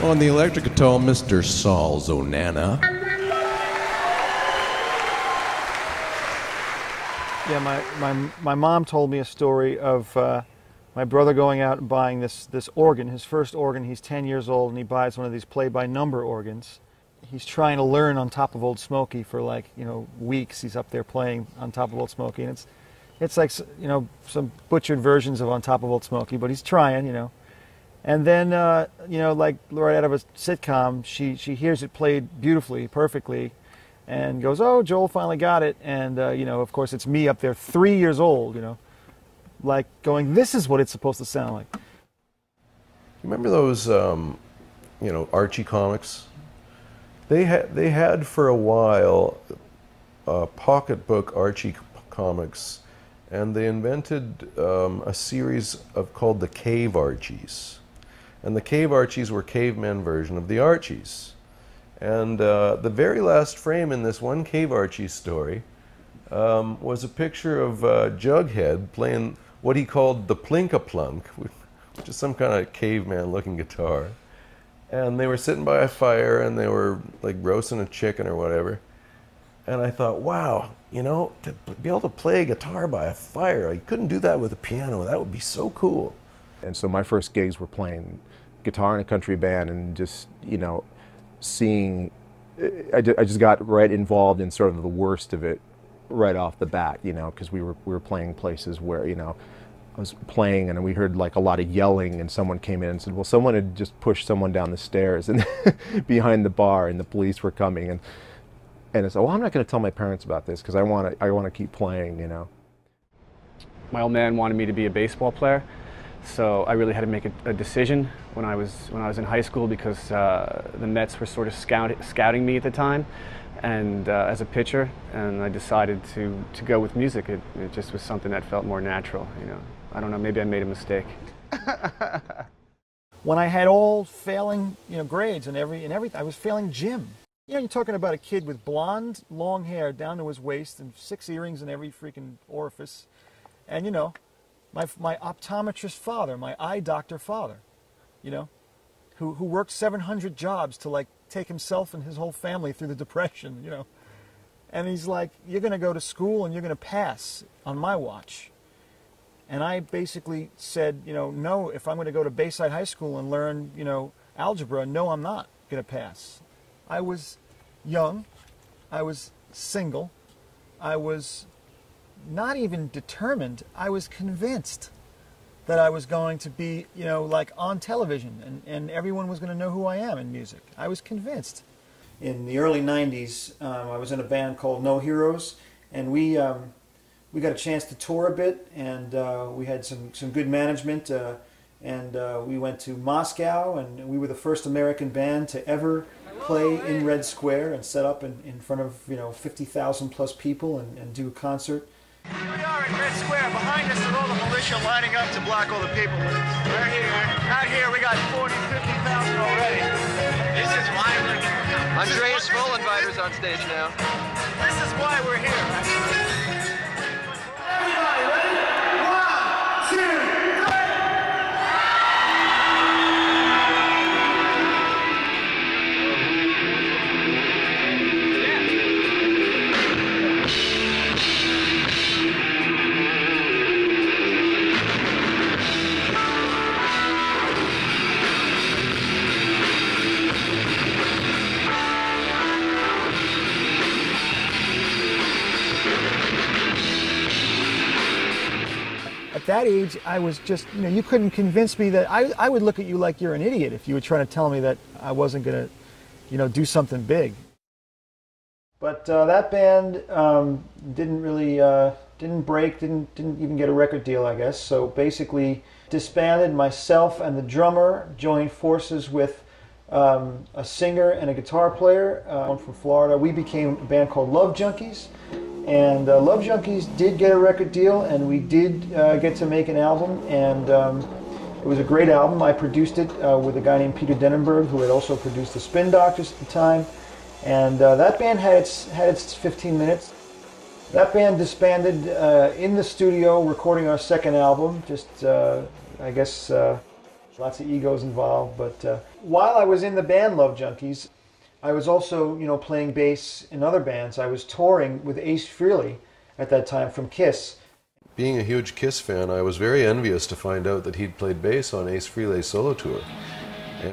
On the electric guitar, Mr. Saul Zonana. Yeah, my mom told me a story of my brother going out and buying this organ, his first organ. He's 10 years old, and he buys one of these play-by-number organs. He's trying to learn on top of Old Smoky for, like, weeks. He's up there playing on top of Old Smoky, and it's like, some butchered versions of On Top of Old Smoky, but he's trying, And then, like right out of a sitcom, she hears it played beautifully, perfectly, and goes, "Oh, Joel finally got it." And, of course, it's me up there, 3 years old, like going, "This is what it's supposed to sound like." Remember those, Archie comics? They had for a while pocketbook Archie comics, and they invented a series called the Cave Archies. And the Cave Archies were cavemen version of the Archies. And the very last frame in this one Cave Archie story was a picture of Jughead playing what he called the Plink-a-Plunk, which is some kind of caveman-looking guitar. And they were sitting by a fire, and they were like roasting a chicken or whatever. And I thought, wow, to be able to play a guitar by a fire, I couldn't do that with a piano. That would be so cool. And so my first gigs were playing guitar in a country band, and just, seeing, I just got right involved in sort of the worst of it right off the bat, because we were playing places where, I was playing and we heard like a lot of yelling, and someone came in and said, well, someone had just pushed someone down the stairs and behind the bar, and the police were coming, and I said, well, I'm not going to tell my parents about this because I want to keep playing, My old man wanted me to be a baseball player, so I really had to make a decision when I was in high school, because the Mets were sort of scouting me at the time, and as a pitcher, and I decided to go with music. It just was something that felt more natural, I don't know, maybe I made a mistake. When I had all failing, grades and everything, I was failing gym. You're talking about a kid with blonde, long hair down to his waist and 6 earrings in every freaking orifice. And, my optometrist father, my eye doctor father, who worked 700 jobs to, like, take himself and his whole family through the Depression, And he's like, you're going to go to school and you're going to pass on my watch. And I basically said, no, if I'm going to go to Bayside High School and learn, algebra, no, I'm not going to pass. I was young, I was single, I was not even determined, I was convinced that I was going to be, like on television, and everyone was going to know who I am in music. I was convinced. In the early 90s, I was in a band called No Heroes, and we got a chance to tour a bit, and we had some good management, and we went to Moscow, and we were the first American band to ever play in Red Square and set up in front of 50,000 plus people and do a concert. Here we are in Red Square. Behind us are all the militia lining up to block all the people. We're here. Out here we got 40, 50,000 already. This is why we're here. Andreas Vollenweider's on stage now. This is why we're here. Everybody ready? 1, 2. At that age, I was just, you couldn't convince me that, I would look at you like you're an idiot if you were trying to tell me that I wasn't going to, do something big. But that band didn't really, didn't break, didn't even get a record deal, I guess. So basically disbanded. Myself and the drummer joined forces with a singer and a guitar player from Florida. We became a band called Love Junkies. And Love Junkies did get a record deal, and we did get to make an album, and it was a great album. I produced it with a guy named Peter Denenberg, who had also produced the Spin Doctors at the time, and that band had its 15 minutes. That band disbanded in the studio recording our second album, just I guess Lots of egos involved, but while I was in the band Love Junkies, I was also, playing bass in other bands. I was touring with Ace Frehley at that time from Kiss. Being a huge Kiss fan, I was very envious to find out that he'd played bass on Ace Frehley's solo tour.